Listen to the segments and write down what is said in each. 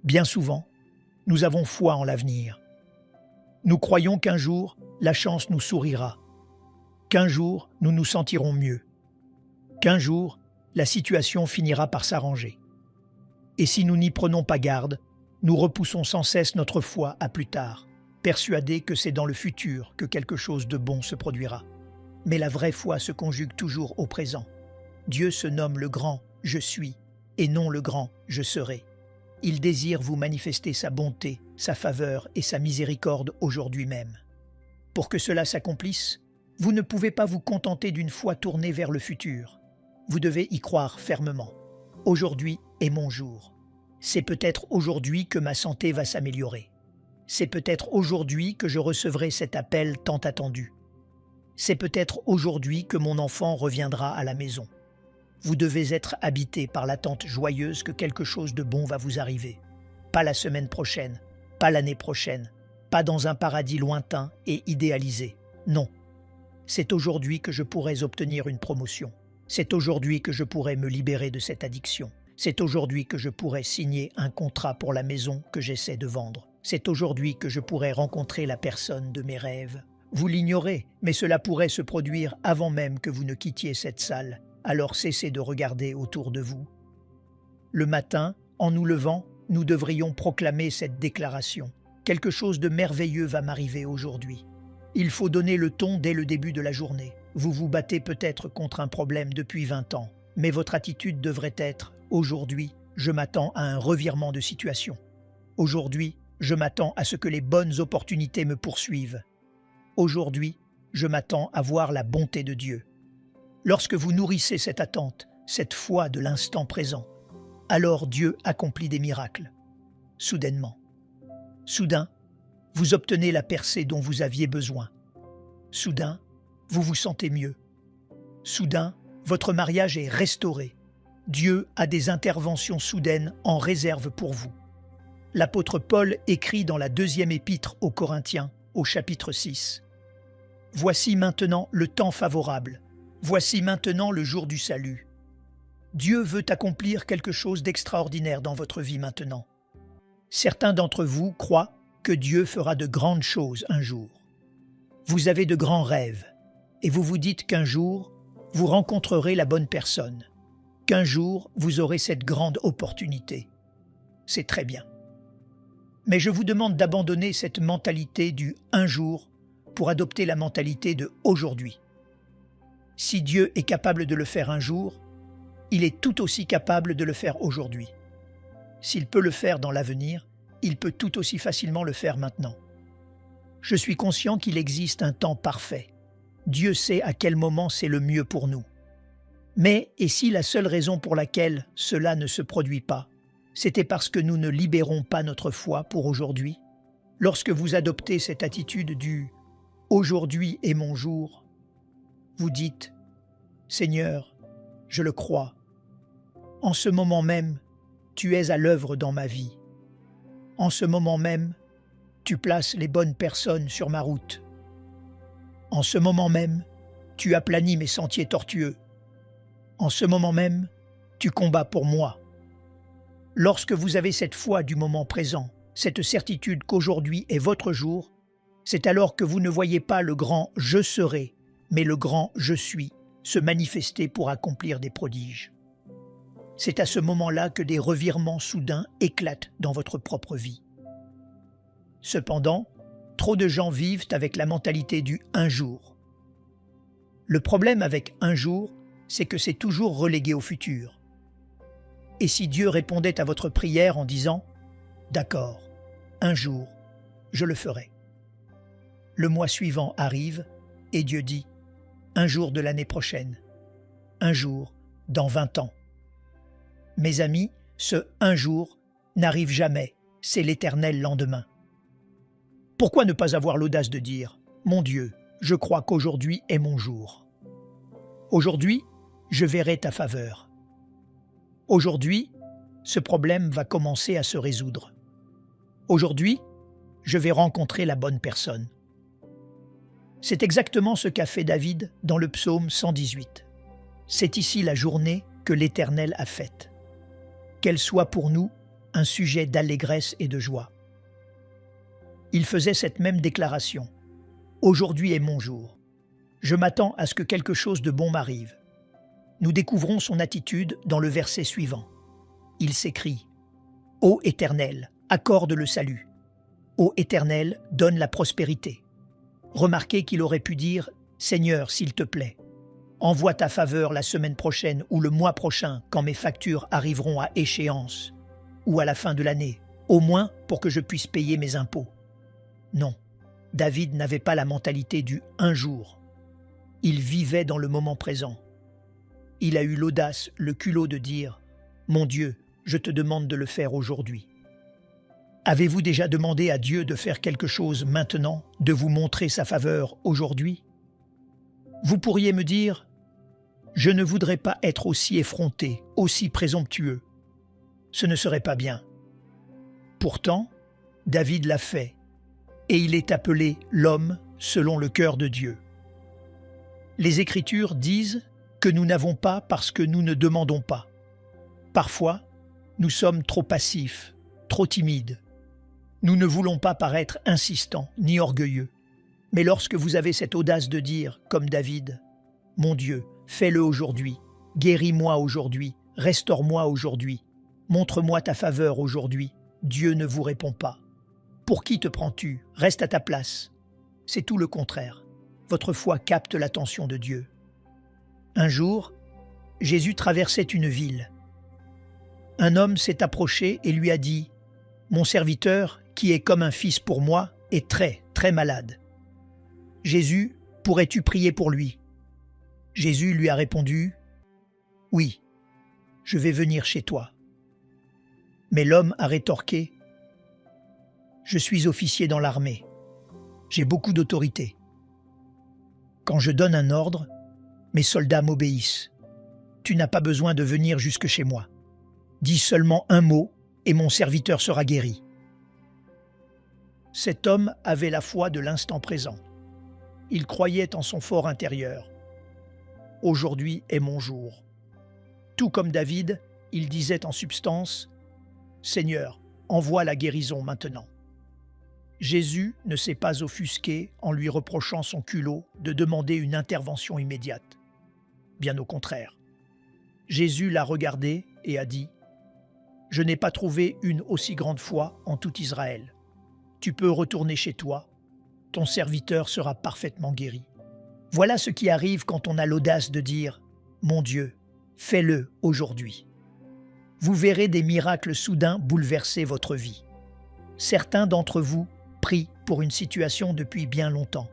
Bien souvent, nous avons foi en l'avenir. Nous croyons qu'un jour, la chance nous sourira, qu'un jour, nous nous sentirons mieux, qu'un jour, la situation finira par s'arranger. Et si nous n'y prenons pas garde, nous repoussons sans cesse notre foi à plus tard, persuadés que c'est dans le futur que quelque chose de bon se produira. Mais la vraie foi se conjugue toujours au présent. Dieu se nomme le grand « Je suis » et non le grand « Je serai ». Il désire vous manifester sa bonté, sa faveur et sa miséricorde aujourd'hui même. Pour que cela s'accomplisse, vous ne pouvez pas vous contenter d'une foi tournée vers le futur. Vous devez y croire fermement. Aujourd'hui est mon jour. C'est peut-être aujourd'hui que ma santé va s'améliorer. C'est peut-être aujourd'hui que je recevrai cet appel tant attendu. C'est peut-être aujourd'hui que mon enfant reviendra à la maison. Vous devez être habité par l'attente joyeuse que quelque chose de bon va vous arriver. Pas la semaine prochaine, pas l'année prochaine, pas dans un paradis lointain et idéalisé. Non. C'est aujourd'hui que je pourrais obtenir une promotion. C'est aujourd'hui que je pourrais me libérer de cette addiction. C'est aujourd'hui que je pourrais signer un contrat pour la maison que j'essaie de vendre. C'est aujourd'hui que je pourrais rencontrer la personne de mes rêves. Vous l'ignorez, mais cela pourrait se produire avant même que vous ne quittiez cette salle. Alors cessez de regarder autour de vous. Le matin, en nous levant, nous devrions proclamer cette déclaration. Quelque chose de merveilleux va m'arriver aujourd'hui. Il faut donner le ton dès le début de la journée. Vous vous battez peut-être contre un problème depuis 20 ans, mais votre attitude devrait être « Aujourd'hui, je m'attends à un revirement de situation. Aujourd'hui, je m'attends à ce que les bonnes opportunités me poursuivent. Aujourd'hui, je m'attends à voir la bonté de Dieu. » Lorsque vous nourrissez cette attente, cette foi de l'instant présent, alors Dieu accomplit des miracles. Soudainement. Soudain, vous obtenez la percée dont vous aviez besoin. Soudain, vous vous sentez mieux. Soudain, votre mariage est restauré. Dieu a des interventions soudaines en réserve pour vous. L'apôtre Paul écrit dans la 2e épître aux Corinthiens, au chapitre 6. « Voici maintenant le temps favorable. Voici maintenant le jour du salut. Dieu veut accomplir quelque chose d'extraordinaire dans votre vie maintenant. Certains d'entre vous croient que Dieu fera de grandes choses un jour. Vous avez de grands rêves et vous vous dites qu'un jour, vous rencontrerez la bonne personne, qu'un jour, vous aurez cette grande opportunité. C'est très bien. Mais je vous demande d'abandonner cette mentalité du « un jour » pour adopter la mentalité de « aujourd'hui ». Si Dieu est capable de le faire un jour, il est tout aussi capable de le faire aujourd'hui. S'il peut le faire dans l'avenir, il peut tout aussi facilement le faire maintenant. Je suis conscient qu'il existe un temps parfait. Dieu sait à quel moment c'est le mieux pour nous. Mais, et si la seule raison pour laquelle cela ne se produit pas, c'était parce que nous ne libérons pas notre foi pour aujourd'hui? Lorsque vous adoptez cette attitude du « aujourd'hui est mon jour », vous dites « Seigneur, je le crois. En ce moment même, tu es à l'œuvre dans ma vie. En ce moment même, tu places les bonnes personnes sur ma route. En ce moment même, tu aplanis mes sentiers tortueux. En ce moment même, tu combats pour moi. » Lorsque vous avez cette foi du moment présent, cette certitude qu'aujourd'hui est votre jour, c'est alors que vous ne voyez pas le grand « je serai », mais le grand « je suis » se manifester pour accomplir des prodiges. C'est à ce moment-là que des revirements soudains éclatent dans votre propre vie. Cependant, trop de gens vivent avec la mentalité du « un jour ». Le problème avec « un jour », c'est que c'est toujours relégué au futur. Et si Dieu répondait à votre prière en disant « D'accord, un jour, je le ferai ». Le mois suivant arrive et Dieu dit « Un jour de l'année prochaine, un jour dans 20 ans ». Mes amis, ce « un jour » n'arrive jamais, c'est l'éternel lendemain. Pourquoi ne pas avoir l'audace de dire « Mon Dieu, je crois qu'aujourd'hui est mon jour. Aujourd'hui, je verrai ta faveur. Aujourd'hui, ce problème va commencer à se résoudre. Aujourd'hui, je vais rencontrer la bonne personne. » C'est exactement ce qu'a fait David dans le psaume 118. C'est ici la journée que l'Éternel a faite. Qu'elle soit pour nous un sujet d'allégresse et de joie. Il faisait cette même déclaration. « Aujourd'hui est mon jour. Je m'attends à ce que quelque chose de bon m'arrive. » Nous découvrons son attitude dans le verset suivant. Il s'écrie « Ô Éternel, accorde le salut. Ô Éternel, donne la prospérité. » Remarquez qu'il aurait pu dire « Seigneur, s'il te plaît, envoie ta faveur la semaine prochaine ou le mois prochain quand mes factures arriveront à échéance, ou à la fin de l'année, au moins pour que je puisse payer mes impôts. » Non, David n'avait pas la mentalité du « un jour ». Il vivait dans le moment présent. Il a eu l'audace, le culot de dire « Mon Dieu, je te demande de le faire aujourd'hui. » Avez-vous déjà demandé à Dieu de faire quelque chose maintenant, de vous montrer sa faveur aujourd'hui? Vous pourriez me dire « Je ne voudrais pas être aussi effronté, aussi présomptueux. Ce ne serait pas bien. » Pourtant, David l'a fait, et il est appelé l'homme selon le cœur de Dieu. Les Écritures disent que nous n'avons pas parce que nous ne demandons pas. Parfois, nous sommes trop passifs, trop timides. Nous ne voulons pas paraître insistants ni orgueilleux. Mais lorsque vous avez cette audace de dire, comme David, « Mon Dieu, fais-le aujourd'hui, guéris-moi aujourd'hui, restaure-moi aujourd'hui, montre-moi ta faveur aujourd'hui », Dieu ne vous répond pas. Pour qui te prends-tu? Reste à ta place. C'est tout le contraire. Votre foi capte l'attention de Dieu. Un jour, Jésus traversait une ville. Un homme s'est approché et lui a dit « Mon serviteur, qui est comme un fils pour moi, est très, très malade. Jésus, pourrais-tu prier pour lui ?» Jésus lui a répondu « Oui, je vais venir chez toi. » Mais l'homme a rétorqué « Je suis officier dans l'armée. J'ai beaucoup d'autorité. Quand je donne un ordre, mes soldats m'obéissent. Tu n'as pas besoin de venir jusque chez moi. Dis seulement un mot et mon serviteur sera guéri. » Cet homme avait la foi de l'instant présent. Il croyait en son fort intérieur. « Aujourd'hui est mon jour. » Tout comme David, il disait en substance « Seigneur, envoie la guérison maintenant. » Jésus ne s'est pas offusqué en lui reprochant son culot de demander une intervention immédiate. Bien au contraire. Jésus l'a regardé et a dit « Je n'ai pas trouvé une aussi grande foi en tout Israël. Tu peux retourner chez toi, ton serviteur sera parfaitement guéri. » Voilà ce qui arrive quand on a l'audace de dire « Mon Dieu, fais-le aujourd'hui. » Vous verrez des miracles soudains bouleverser votre vie. Certains d'entre vous prient pour une situation depuis bien longtemps.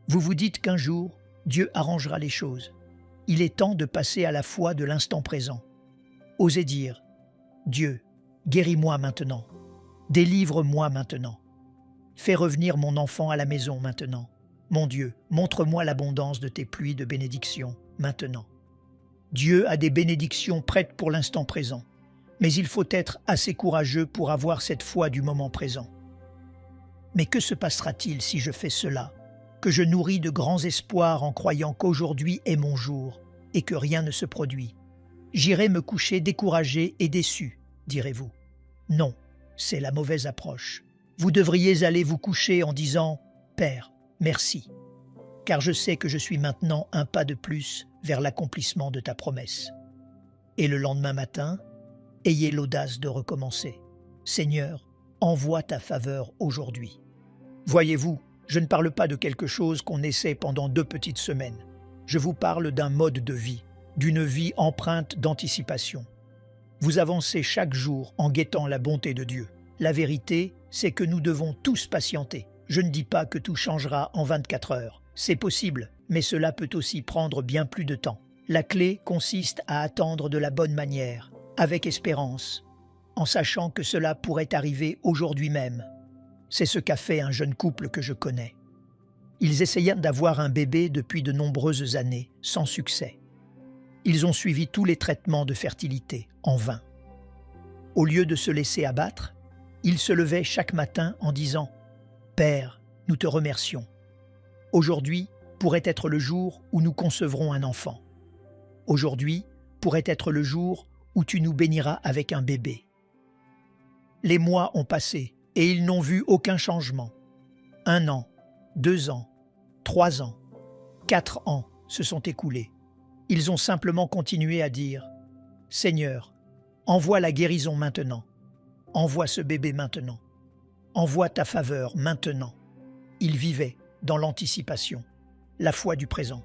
Vous vous dites qu'un jour, Dieu arrangera les choses. Il est temps de passer à la foi de l'instant présent. Osez dire « Dieu, guéris-moi maintenant. Délivre-moi maintenant. Fais revenir mon enfant à la maison maintenant. Mon Dieu, montre-moi l'abondance de tes pluies de bénédictions maintenant. » Dieu a des bénédictions prêtes pour l'instant présent, mais il faut être assez courageux pour avoir cette foi du moment présent. Mais que se passera-t-il si je fais cela, que je nourris de grands espoirs en croyant qu'aujourd'hui est mon jour et que rien ne se produit? J'irai me coucher découragé et déçu, direz-vous. Non, c'est la mauvaise approche. Vous devriez aller vous coucher en disant « Père, merci, car je sais que je suis maintenant un pas de plus vers l'accomplissement de ta promesse. » Et le lendemain matin, ayez l'audace de recommencer. « Seigneur, envoie ta faveur aujourd'hui. » Voyez-vous, je ne parle pas de quelque chose qu'on essaie pendant 2 petites semaines. Je vous parle d'un mode de vie, d'une vie empreinte d'anticipation. Vous avancez chaque jour en guettant la bonté de Dieu. La vérité, c'est que nous devons tous patienter. Je ne dis pas que tout changera en 24 heures. C'est possible, mais cela peut aussi prendre bien plus de temps. La clé consiste à attendre de la bonne manière, avec espérance, en sachant que cela pourrait arriver aujourd'hui même. C'est ce qu'a fait un jeune couple que je connais. Ils essayèrent d'avoir un bébé depuis de nombreuses années, sans succès. Ils ont suivi tous les traitements de fertilité, en vain. Au lieu de se laisser abattre, ils se levaient chaque matin en disant « Père, nous te remercions. Aujourd'hui pourrait être le jour où nous concevrons un enfant. Aujourd'hui pourrait être le jour où tu nous béniras avec un bébé. Les mois ont passé et ils n'ont vu aucun changement. 1 an, 2 ans, 3 ans, 4 ans se sont écoulés. Ils ont simplement continué à dire « Seigneur, envoie la guérison maintenant. Envoie ce bébé maintenant. Envoie ta faveur maintenant. » Ils vivaient dans l'anticipation, la foi du présent.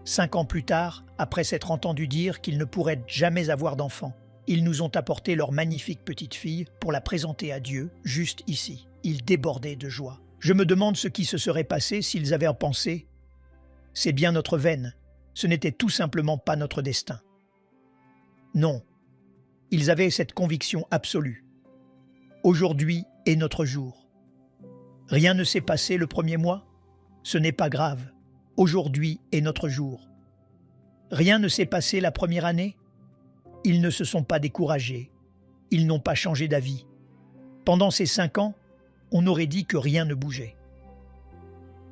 5 ans plus tard, après s'être entendus dire qu'ils ne pourraient jamais avoir d'enfant, ils nous ont apporté leur magnifique petite fille pour la présenter à Dieu, juste ici. Ils débordaient de joie. Je me demande ce qui se serait passé s'ils avaient pensé « C'est bien notre veine, ce n'était tout simplement pas notre destin. » Non, ils avaient cette conviction absolue. Aujourd'hui est notre jour. Rien ne s'est passé le premier mois? Ce n'est pas grave. Aujourd'hui est notre jour. Rien ne s'est passé la première année? Ils ne se sont pas découragés. Ils n'ont pas changé d'avis. Pendant ces 5 ans, on aurait dit que rien ne bougeait.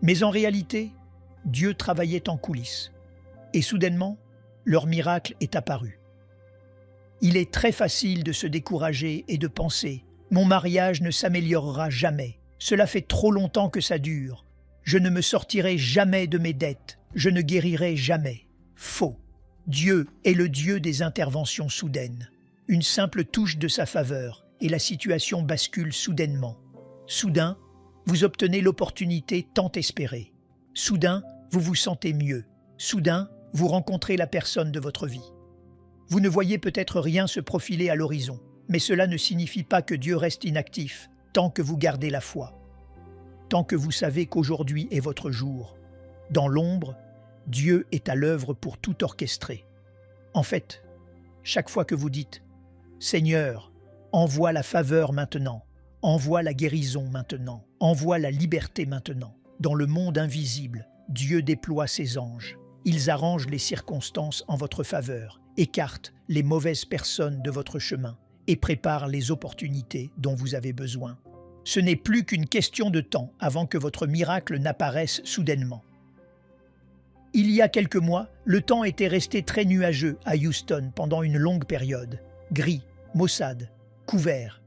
Mais en réalité, Dieu travaillait en coulisses. Et soudainement, leur miracle est apparu. Il est très facile de se décourager et de penser « Mon mariage ne s'améliorera jamais. Cela fait trop longtemps que ça dure. Je ne me sortirai jamais de mes dettes. Je ne guérirai jamais. » Faux. Dieu est le Dieu des interventions soudaines. Une simple touche de sa faveur et la situation bascule soudainement. Soudain, vous obtenez l'opportunité tant espérée. Soudain, vous vous sentez mieux. Soudain, vous rencontrez la personne de votre vie. Vous ne voyez peut-être rien se profiler à l'horizon, mais cela ne signifie pas que Dieu reste inactif tant que vous gardez la foi. Tant que vous savez qu'aujourd'hui est votre jour. Dans l'ombre, Dieu est à l'œuvre pour tout orchestrer. En fait, chaque fois que vous dites « Seigneur, envoie la faveur maintenant, envoie la guérison maintenant, envoie la liberté maintenant », dans le monde invisible, Dieu déploie ses anges. Ils arrangent les circonstances en votre faveur, écartent les mauvaises personnes de votre chemin et préparent les opportunités dont vous avez besoin. Ce n'est plus qu'une question de temps avant que votre miracle n'apparaisse soudainement. Il y a quelques mois, le temps était resté très nuageux à Houston pendant une longue période. Gris, maussade, couvert.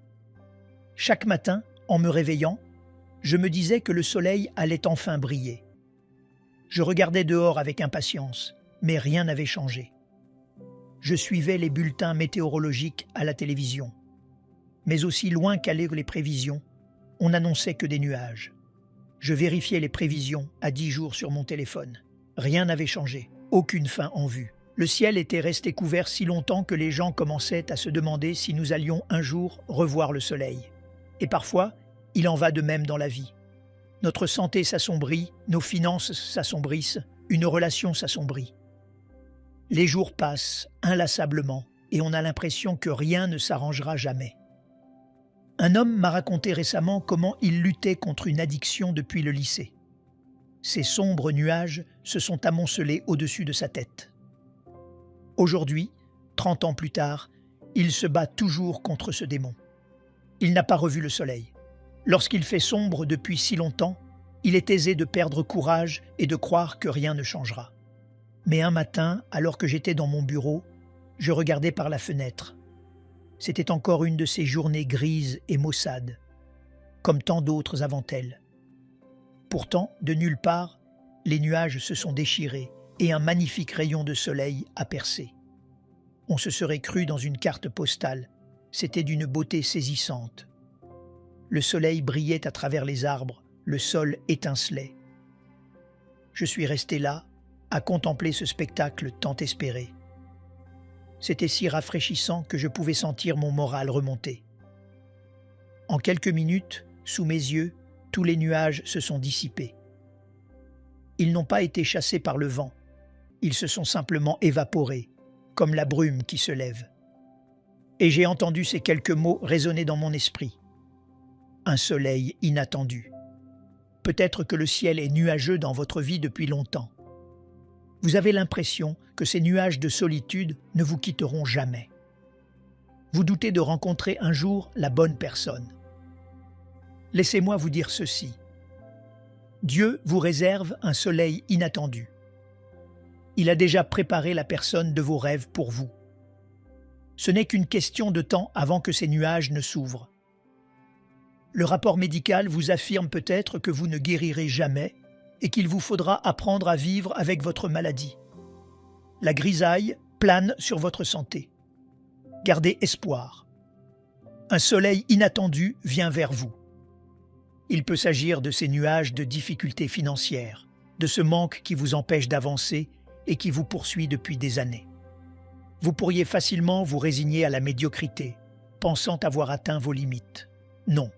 Chaque matin, en me réveillant, je me disais que le soleil allait enfin briller. Je regardais dehors avec impatience, mais rien n'avait changé. Je suivais les bulletins météorologiques à la télévision. Mais aussi loin qu'allaient les prévisions, on n'annonçait que des nuages. Je vérifiais les prévisions à 10 jours sur mon téléphone. Rien n'avait changé, aucune fin en vue. Le ciel était resté couvert si longtemps que les gens commençaient à se demander si nous allions un jour revoir le soleil. Et parfois, il en va de même dans la vie. Notre santé s'assombrit, nos finances s'assombrissent, une relation s'assombrit. Les jours passent inlassablement et on a l'impression que rien ne s'arrangera jamais. Un homme m'a raconté récemment comment il luttait contre une addiction depuis le lycée. Ces sombres nuages se sont amoncelés au-dessus de sa tête. Aujourd'hui, 30 ans plus tard, il se bat toujours contre ce démon. Il n'a pas revu le soleil. Lorsqu'il fait sombre depuis si longtemps, il est aisé de perdre courage et de croire que rien ne changera. Mais un matin, alors que j'étais dans mon bureau, je regardais par la fenêtre. C'était encore une de ces journées grises et maussades, comme tant d'autres avant elle. Pourtant, de nulle part, les nuages se sont déchirés et un magnifique rayon de soleil a percé. On se serait cru dans une carte postale. C'était d'une beauté saisissante. Le soleil brillait à travers les arbres, le sol étincelait. Je suis resté là, à contempler ce spectacle tant espéré. C'était si rafraîchissant que je pouvais sentir mon moral remonter. En quelques minutes, sous mes yeux, tous les nuages se sont dissipés. Ils n'ont pas été chassés par le vent, ils se sont simplement évaporés, comme la brume qui se lève. Et j'ai entendu ces quelques mots résonner dans mon esprit. Un soleil inattendu. Peut-être que le ciel est nuageux dans votre vie depuis longtemps. Vous avez l'impression que ces nuages de solitude ne vous quitteront jamais. Vous doutez de rencontrer un jour la bonne personne. Laissez-moi vous dire ceci. Dieu vous réserve un soleil inattendu. Il a déjà préparé la personne de vos rêves pour vous. Ce n'est qu'une question de temps avant que ces nuages ne s'ouvrent. Le rapport médical vous affirme peut-être que vous ne guérirez jamais et qu'il vous faudra apprendre à vivre avec votre maladie. La grisaille plane sur votre santé. Gardez espoir. Un soleil inattendu vient vers vous. Il peut s'agir de ces nuages de difficultés financières, de ce manque qui vous empêche d'avancer et qui vous poursuit depuis des années. Vous pourriez facilement vous résigner à la médiocrité, pensant avoir atteint vos limites. Non.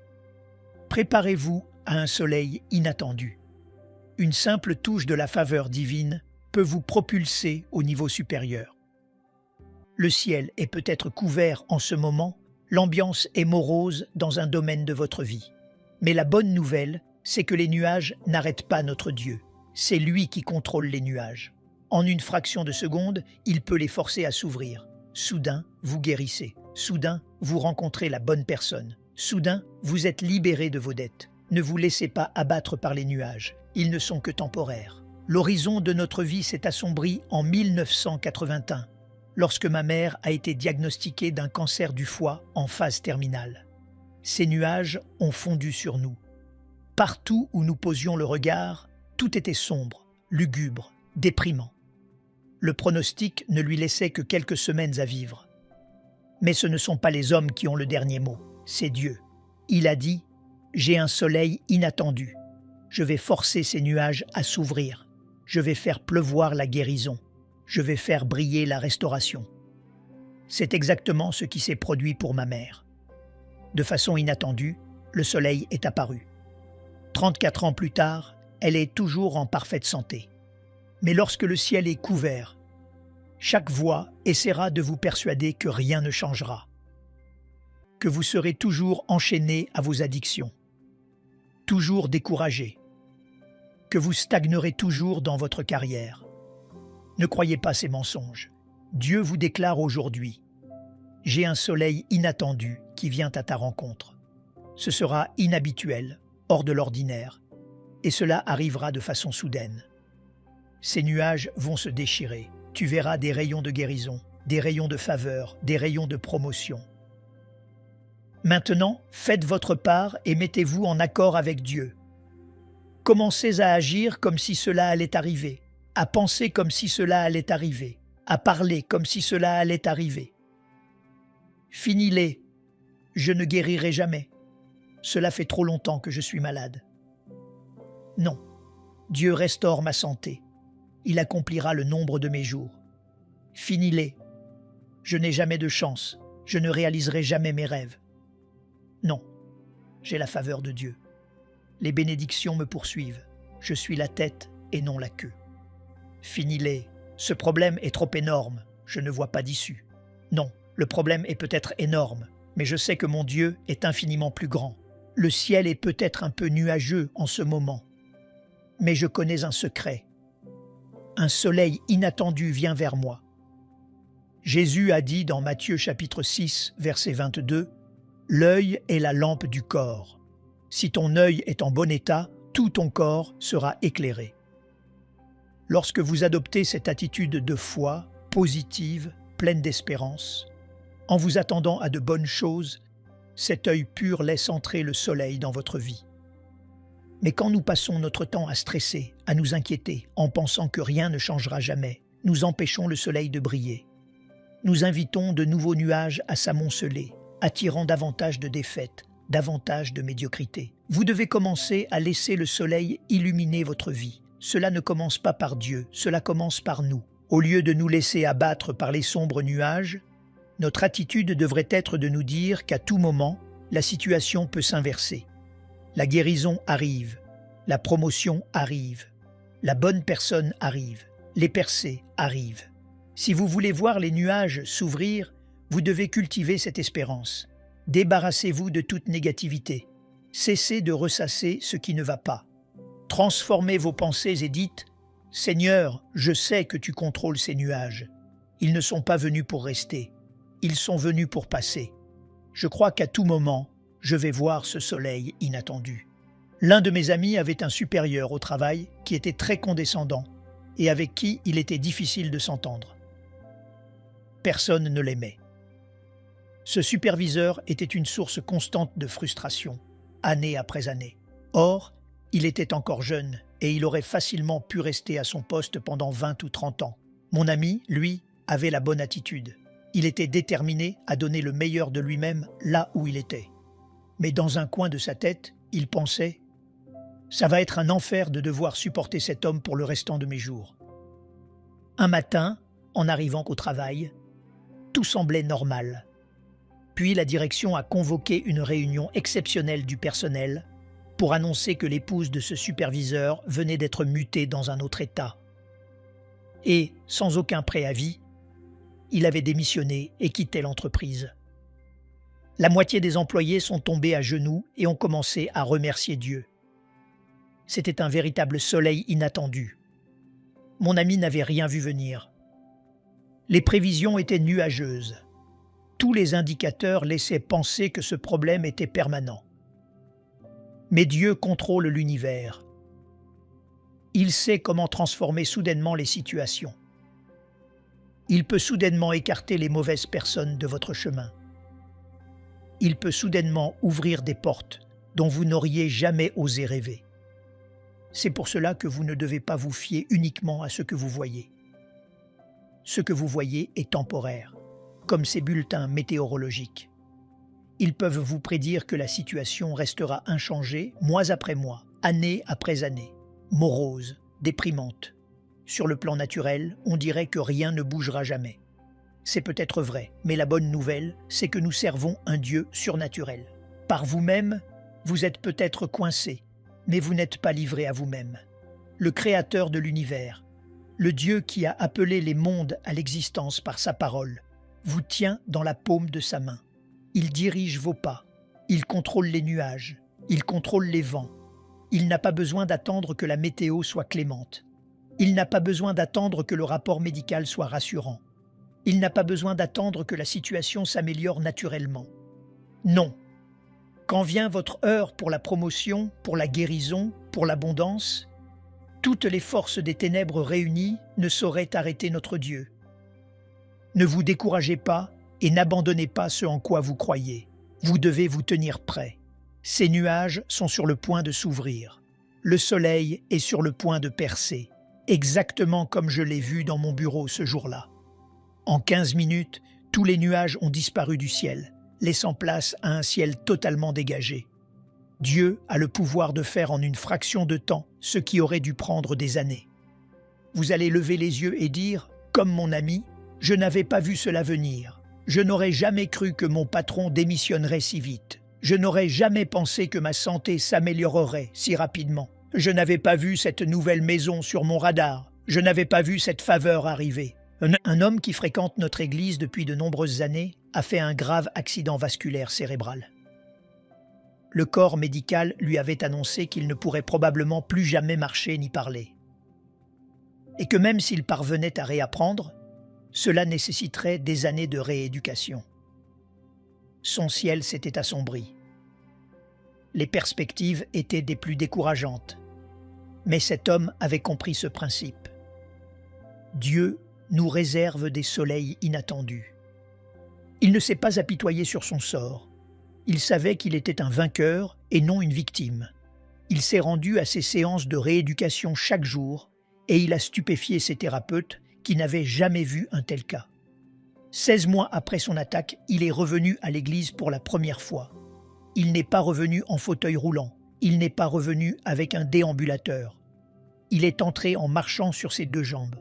Préparez-vous à un soleil inattendu. Une simple touche de la faveur divine peut vous propulser au niveau supérieur. Le ciel est peut-être couvert en ce moment, l'ambiance est morose dans un domaine de votre vie. Mais la bonne nouvelle, c'est que les nuages n'arrêtent pas notre Dieu. C'est lui qui contrôle les nuages. En une fraction de seconde, il peut les forcer à s'ouvrir. Soudain, vous guérissez. Soudain, vous rencontrez la bonne personne. Soudain, vous êtes libéré de vos dettes. Ne vous laissez pas abattre par les nuages. Ils ne sont que temporaires. L'horizon de notre vie s'est assombri en 1981, lorsque ma mère a été diagnostiquée d'un cancer du foie en phase terminale. Ces nuages ont fondu sur nous. Partout où nous posions le regard, tout était sombre, lugubre, déprimant. Le pronostic ne lui laissait que quelques semaines à vivre. Mais ce ne sont pas les hommes qui ont le dernier mot, c'est Dieu. Il a dit « J'ai un soleil inattendu. Je vais forcer ces nuages à s'ouvrir. Je vais faire pleuvoir la guérison. Je vais faire briller la restauration. » C'est exactement ce qui s'est produit pour ma mère. De façon inattendue, le soleil est apparu. 34 ans plus tard, elle est toujours en parfaite santé. Mais lorsque le ciel est couvert, chaque voix essaiera de vous persuader que rien ne changera, que vous serez toujours enchaîné à vos addictions, toujours découragé, que vous stagnerez toujours dans votre carrière. Ne croyez pas ces mensonges. Dieu vous déclare aujourd'hui « J'ai un soleil inattendu qui vient à ta rencontre. Ce sera inhabituel, hors de l'ordinaire, et cela arrivera de façon soudaine. Ces nuages vont se déchirer. Tu verras des rayons de guérison, des rayons de faveur, des rayons de promotion. Maintenant, faites votre part et mettez-vous en accord avec Dieu. Commencez à agir comme si cela allait arriver, à penser comme si cela allait arriver, à parler comme si cela allait arriver. Finis-les. Je ne guérirai jamais. Cela fait trop longtemps que je suis malade. Non, Dieu restaure ma santé. Il accomplira le nombre de mes jours. Finis-les. Je n'ai jamais de chance. Je ne réaliserai jamais mes rêves. Non, j'ai la faveur de Dieu. Les bénédictions me poursuivent. Je suis la tête et non la queue. Finis-les. Ce problème est trop énorme. Je ne vois pas d'issue. Non, le problème est peut-être énorme, mais je sais que mon Dieu est infiniment plus grand. Le ciel est peut-être un peu nuageux en ce moment, mais je connais un secret. Un soleil inattendu vient vers moi. Jésus a dit dans Matthieu chapitre 6, verset 22, « L'œil est la lampe du corps. Si ton œil est en bon état, tout ton corps sera éclairé. » Lorsque vous adoptez cette attitude de foi, positive, pleine d'espérance, en vous attendant à de bonnes choses, cet œil pur laisse entrer le soleil dans votre vie. Mais quand nous passons notre temps à stresser, à nous inquiéter, en pensant que rien ne changera jamais, nous empêchons le soleil de briller. Nous invitons de nouveaux nuages à s'amonceler, attirant davantage de défaites, davantage de médiocrité. Vous devez commencer à laisser le soleil illuminer votre vie. Cela ne commence pas par Dieu, cela commence par nous. Au lieu de nous laisser abattre par les sombres nuages, notre attitude devrait être de nous dire qu'à tout moment, la situation peut s'inverser. La guérison arrive, la promotion arrive, la bonne personne arrive, les percées arrivent. Si vous voulez voir les nuages s'ouvrir, vous devez cultiver cette espérance. Débarrassez-vous de toute négativité. Cessez de ressasser ce qui ne va pas. Transformez vos pensées et dites « Seigneur, je sais que tu contrôles ces nuages. Ils ne sont pas venus pour rester. Ils sont venus pour passer. Je crois qu'à tout moment, je vais voir ce soleil inattendu. » L'un de mes amis avait un supérieur au travail qui était très condescendant et avec qui il était difficile de s'entendre. Personne ne l'aimait. Ce superviseur était une source constante de frustration. année après année. Or, il était encore jeune et il aurait facilement pu rester à son poste pendant 20 ou 30 ans. Mon ami, lui, avait la bonne attitude. Il était déterminé à donner le meilleur de lui-même là où il était. Mais dans un coin de sa tête, il pensait « Ça va être un enfer de devoir supporter cet homme pour le restant de mes jours. » Un matin, en arrivant au travail, tout semblait normal. Puis la direction a convoqué une réunion exceptionnelle du personnel pour annoncer que l'épouse de ce superviseur venait d'être mutée dans un autre État. Et, sans aucun préavis, il avait démissionné et quitté l'entreprise. La moitié des employés sont tombés à genoux et ont commencé à remercier Dieu. C'était un véritable soleil inattendu. Mon ami n'avait rien vu venir. Les prévisions étaient nuageuses. Tous les indicateurs laissaient penser que ce problème était permanent. Mais Dieu contrôle l'univers. Il sait comment transformer soudainement les situations. Il peut soudainement écarter les mauvaises personnes de votre chemin. Il peut soudainement ouvrir des portes dont vous n'auriez jamais osé rêver. C'est pour cela que vous ne devez pas vous fier uniquement à ce que vous voyez. Ce que vous voyez est temporaire, comme ces bulletins météorologiques. Ils peuvent vous prédire que la situation restera inchangée mois après mois, année après année, morose, déprimante. Sur le plan naturel, on dirait que rien ne bougera jamais. C'est peut-être vrai, mais la bonne nouvelle, c'est que nous servons un Dieu surnaturel. Par vous-même, vous êtes peut-être coincé, mais vous n'êtes pas livré à vous-même. Le Créateur de l'univers, le Dieu qui a appelé les mondes à l'existence par sa parole, vous tient dans la paume de sa main. Il dirige vos pas, il contrôle les nuages, il contrôle les vents. Il n'a pas besoin d'attendre que la météo soit clémente. Il n'a pas besoin d'attendre que le rapport médical soit rassurant. Il n'a pas besoin d'attendre que la situation s'améliore naturellement. Non. Quand vient votre heure pour la promotion, pour la guérison, pour l'abondance, toutes les forces des ténèbres réunies ne sauraient arrêter notre Dieu. Ne vous découragez pas et n'abandonnez pas ce en quoi vous croyez. Vous devez vous tenir prêt. Ces nuages sont sur le point de s'ouvrir. Le soleil est sur le point de percer, exactement comme je l'ai vu dans mon bureau ce jour-là. En 15 minutes, tous les nuages ont disparu du ciel, laissant place à un ciel totalement dégagé. Dieu a le pouvoir de faire en une fraction de temps ce qui aurait dû prendre des années. Vous allez lever les yeux et dire, comme mon ami, « Je n'avais pas vu cela venir. Je n'aurais jamais cru que mon patron démissionnerait si vite. Je n'aurais jamais pensé que ma santé s'améliorerait si rapidement. Je n'avais pas vu cette nouvelle maison sur mon radar. Je n'avais pas vu cette faveur arriver. » Un homme qui fréquente notre église depuis de nombreuses années a fait un grave accident vasculaire cérébral. Le corps médical lui avait annoncé qu'il ne pourrait probablement plus jamais marcher ni parler. Et que même s'il parvenait à réapprendre, cela nécessiterait des années de rééducation. Son ciel s'était assombri. Les perspectives étaient des plus décourageantes. Mais cet homme avait compris ce principe. Dieu nous réserve des soleils inattendus. Il ne s'est pas apitoyé sur son sort. Il savait qu'il était un vainqueur et non une victime. Il s'est rendu à ses séances de rééducation chaque jour et il a stupéfié ses thérapeutes qui n'avaient jamais vu un tel cas. 16 mois après son attaque, il est revenu à l'église pour la première fois. Il n'est pas revenu en fauteuil roulant. Il n'est pas revenu avec un déambulateur. Il est entré en marchant sur ses deux jambes.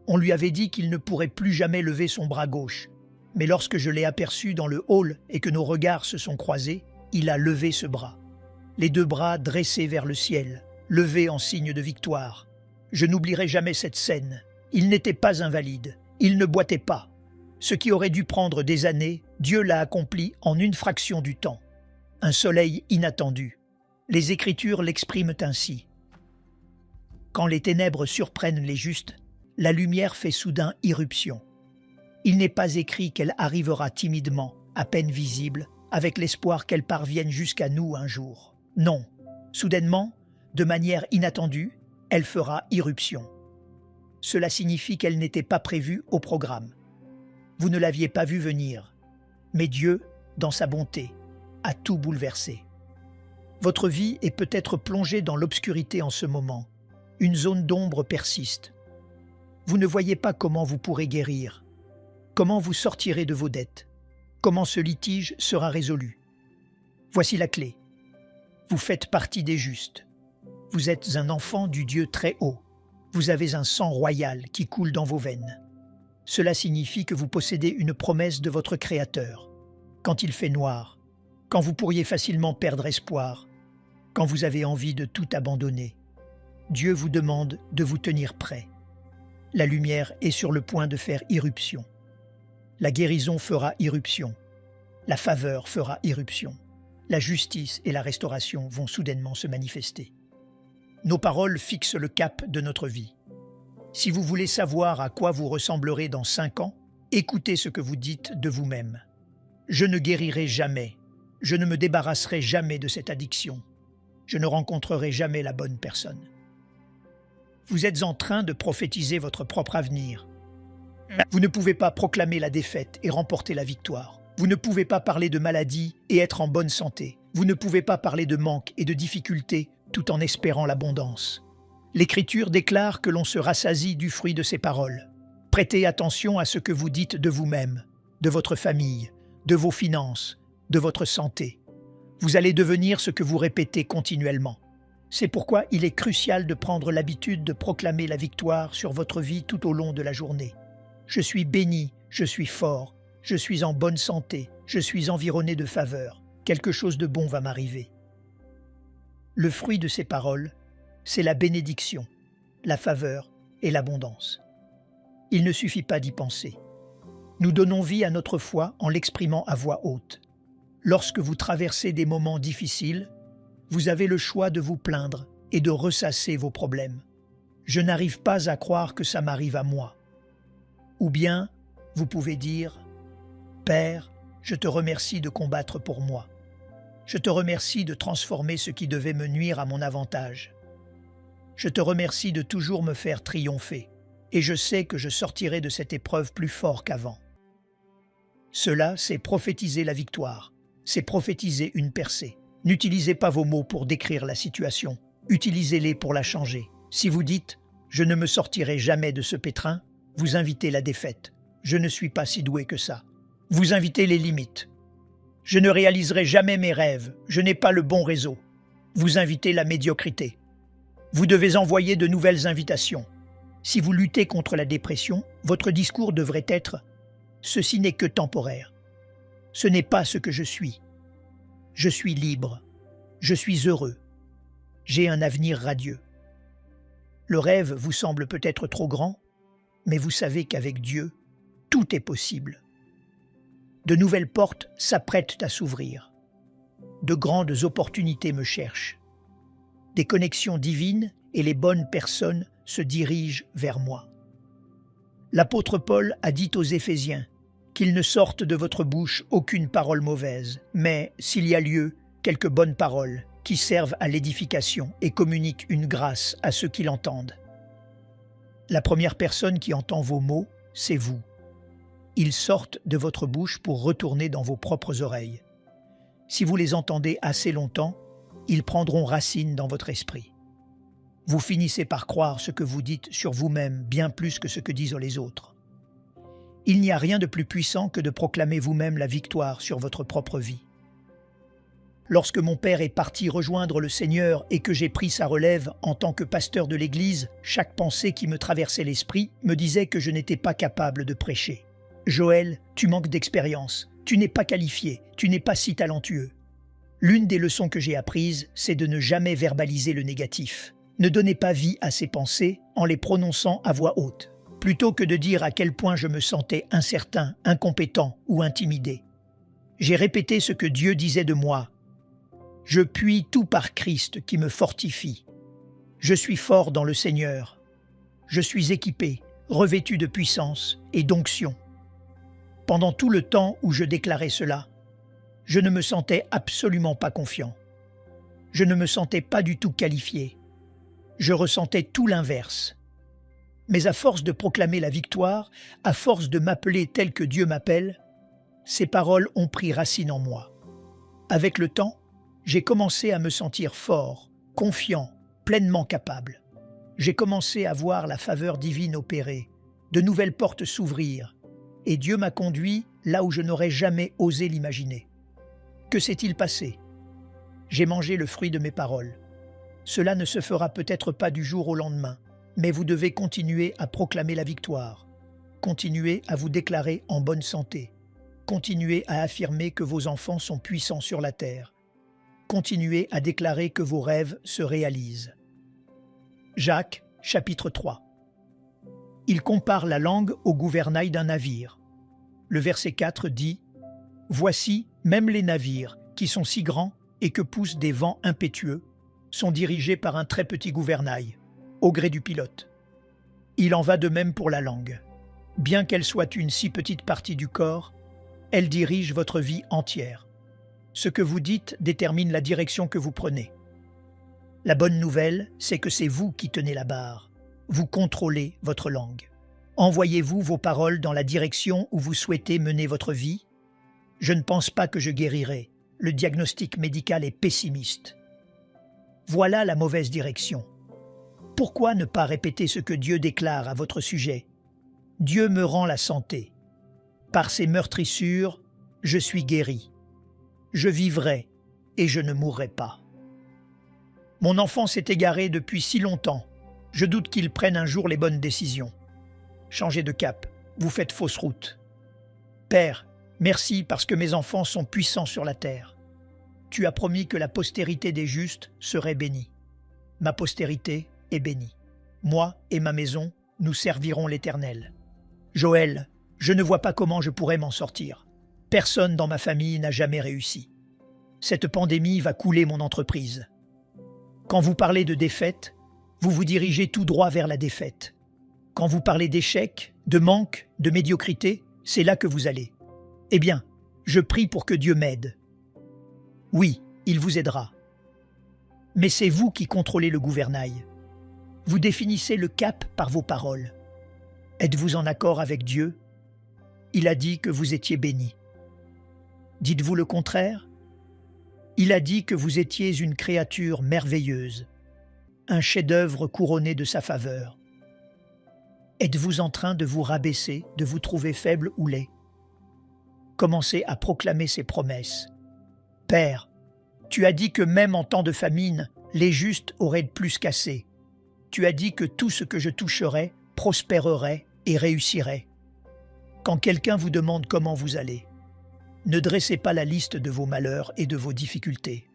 On lui avait dit qu'il ne pourrait plus jamais lever son bras gauche. Mais lorsque je l'ai aperçu dans le hall et que nos regards se sont croisés, il a levé ce bras. Les deux bras dressés vers le ciel, levés en signe de victoire. Je n'oublierai jamais cette scène. Il n'était pas invalide. Il ne boitait pas. Ce qui aurait dû prendre des années, Dieu l'a accompli en une fraction du temps. Un soleil inattendu. Les Écritures l'expriment ainsi. Quand les ténèbres surprennent les justes, la lumière fait soudain irruption. Il n'est pas écrit qu'elle arrivera timidement, à peine visible, avec l'espoir qu'elle parvienne jusqu'à nous un jour. Non, soudainement, de manière inattendue, elle fera irruption. Cela signifie qu'elle n'était pas prévue au programme. Vous ne l'aviez pas vue venir, mais Dieu, dans sa bonté, a tout bouleversé. Votre vie est peut-être plongée dans l'obscurité en ce moment. Une zone d'ombre persiste. Vous ne voyez pas comment vous pourrez guérir, comment vous sortirez de vos dettes, comment ce litige sera résolu. Voici la clé. Vous faites partie des justes. Vous êtes un enfant du Dieu très haut. Vous avez un sang royal qui coule dans vos veines. Cela signifie que vous possédez une promesse de votre Créateur. Quand il fait noir, quand vous pourriez facilement perdre espoir, quand vous avez envie de tout abandonner, Dieu vous demande de vous tenir prêt. La lumière est sur le point de faire irruption. La guérison fera irruption. La faveur fera irruption. La justice et la restauration vont soudainement se manifester. Nos paroles fixent le cap de notre vie. Si vous voulez savoir à quoi vous ressemblerez dans 5 ans, écoutez ce que vous dites de vous-même. Je ne guérirai jamais. Je ne me débarrasserai jamais de cette addiction. Je ne rencontrerai jamais la bonne personne. Vous êtes en train de prophétiser votre propre avenir. Vous ne pouvez pas proclamer la défaite et remporter la victoire. Vous ne pouvez pas parler de maladie et être en bonne santé. Vous ne pouvez pas parler de manque et de difficultés tout en espérant l'abondance. L'Écriture déclare que l'on se rassasie du fruit de ses paroles. Prêtez attention à ce que vous dites de vous-même, de votre famille, de vos finances, de votre santé. Vous allez devenir ce que vous répétez continuellement. C'est pourquoi il est crucial de prendre l'habitude de proclamer la victoire sur votre vie tout au long de la journée. Je suis béni, je suis fort, je suis en bonne santé, je suis environné de faveur. Quelque chose de bon va m'arriver. Le fruit de ces paroles, c'est la bénédiction, la faveur et l'abondance. Il ne suffit pas d'y penser. Nous donnons vie à notre foi en l'exprimant à voix haute. Lorsque vous traversez des moments difficiles, vous avez le choix de vous plaindre et de ressasser vos problèmes. Je n'arrive pas à croire que ça m'arrive à moi. Ou bien, vous pouvez dire « Père, je te remercie de combattre pour moi. Je te remercie de transformer ce qui devait me nuire à mon avantage. Je te remercie de toujours me faire triompher, et je sais que je sortirai de cette épreuve plus fort qu'avant. » Cela, c'est prophétiser la victoire, c'est prophétiser une percée. N'utilisez pas vos mots pour décrire la situation, utilisez-les pour la changer. Si vous dites « Je ne me sortirai jamais de ce pétrin », vous invitez la défaite. « Je ne suis pas si doué que ça ». Vous invitez les limites. « Je ne réaliserai jamais mes rêves, je n'ai pas le bon réseau ». Vous invitez la médiocrité. Vous devez envoyer de nouvelles invitations. Si vous luttez contre la dépression, votre discours devrait être « Ceci n'est que temporaire. Ce n'est pas ce que je suis. Je suis libre. Je suis heureux. J'ai un avenir radieux. » Le rêve vous semble peut-être trop grand, mais vous savez qu'avec Dieu, tout est possible. De nouvelles portes s'apprêtent à s'ouvrir. De grandes opportunités me cherchent. Des connexions divines et les bonnes personnes se dirigent vers moi. L'apôtre Paul a dit aux Éphésiens qu'il ne sorte de votre bouche aucune parole mauvaise, mais, s'il y a lieu, quelques bonnes paroles qui servent à l'édification et communiquent une grâce à ceux qui l'entendent. La première personne qui entend vos mots, c'est vous. Ils sortent de votre bouche pour retourner dans vos propres oreilles. Si vous les entendez assez longtemps, ils prendront racine dans votre esprit. Vous finissez par croire ce que vous dites sur vous-même bien plus que ce que disent les autres. Il n'y a rien de plus puissant que de proclamer vous-même la victoire sur votre propre vie. Lorsque mon père est parti rejoindre le Seigneur et que j'ai pris sa relève en tant que pasteur de l'Église, chaque pensée qui me traversait l'esprit me disait que je n'étais pas capable de prêcher. « Joël, tu manques d'expérience, tu n'es pas qualifié, tu n'es pas si talentueux. » L'une des leçons que j'ai apprises, c'est de ne jamais verbaliser le négatif. Ne donnez pas vie à ces pensées en les prononçant à voix haute, plutôt que de dire à quel point je me sentais incertain, incompétent ou intimidé. J'ai répété ce que Dieu disait de moi. Je puis tout par Christ qui me fortifie. Je suis fort dans le Seigneur. Je suis équipé, revêtu de puissance et d'onction. Pendant tout le temps où je déclarais cela, je ne me sentais absolument pas confiant. Je ne me sentais pas du tout qualifié. Je ressentais tout l'inverse. Mais à force de proclamer la victoire, à force de m'appeler tel que Dieu m'appelle, ces paroles ont pris racine en moi. Avec le temps, J'ai commencé à me sentir fort, confiant, pleinement capable. J'ai commencé à voir la faveur divine opérer, de nouvelles portes s'ouvrir, et Dieu m'a conduit là où je n'aurais jamais osé l'imaginer. Que s'est-il passé? J'ai mangé le fruit de mes paroles. Cela ne se fera peut-être pas du jour au lendemain, mais vous devez continuer à proclamer la victoire. Continuez à vous déclarer en bonne santé. Continuez à affirmer que vos enfants sont puissants sur la terre. Continuez à déclarer que vos rêves se réalisent. Jacques, chapitre 3. Il compare la langue au gouvernail d'un navire. Le verset 4 dit « Voici, même les navires, qui sont si grands et que poussent des vents impétueux, sont dirigés par un très petit gouvernail, au gré du pilote. Il en va de même pour la langue. Bien qu'elle soit une si petite partie du corps, elle dirige votre vie entière. Ce que vous dites détermine la direction que vous prenez. La bonne nouvelle, c'est que c'est vous qui tenez la barre. Vous contrôlez votre langue. Envoyez-vous vos paroles dans la direction où vous souhaitez mener votre vie? Je ne pense pas que je guérirai. Le diagnostic médical est pessimiste. Voilà la mauvaise direction. Pourquoi ne pas répéter ce que Dieu déclare à votre sujet? Dieu me rend la santé. Par ses meurtrissures, je suis guéri. Je vivrai et je ne mourrai pas. Mon enfant s'est égaré depuis si longtemps. Je doute qu'il prenne un jour les bonnes décisions. Changez de cap, vous faites fausse route. Père, merci parce que mes enfants sont puissants sur la terre. Tu as promis que la postérité des justes serait bénie. Ma postérité est bénie. Moi et ma maison, nous servirons l'Éternel. Joël, je ne vois pas comment je pourrais m'en sortir. Personne dans ma famille n'a jamais réussi. Cette pandémie va couler mon entreprise. Quand vous parlez de défaite, vous vous dirigez tout droit vers la défaite. Quand vous parlez d'échec, de manque, de médiocrité, c'est là que vous allez. Eh bien, je prie pour que Dieu m'aide. Oui, il vous aidera. Mais c'est vous qui contrôlez le gouvernail. Vous définissez le cap par vos paroles. Êtes-vous en accord avec Dieu? Il a dit que vous étiez béni. Dites-vous le contraire? Il a dit que vous étiez une créature merveilleuse, un chef-d'œuvre couronné de sa faveur. Êtes-vous en train de vous rabaisser, de vous trouver faible ou laid? Commencez à proclamer ces promesses. Père, tu as dit que même en temps de famine, les justes auraient plus qu'assez. Tu as dit que tout ce que je toucherais prospérerait et réussirait. Quand quelqu'un vous demande comment vous allez, ne dressez pas la liste de vos malheurs et de vos difficultés.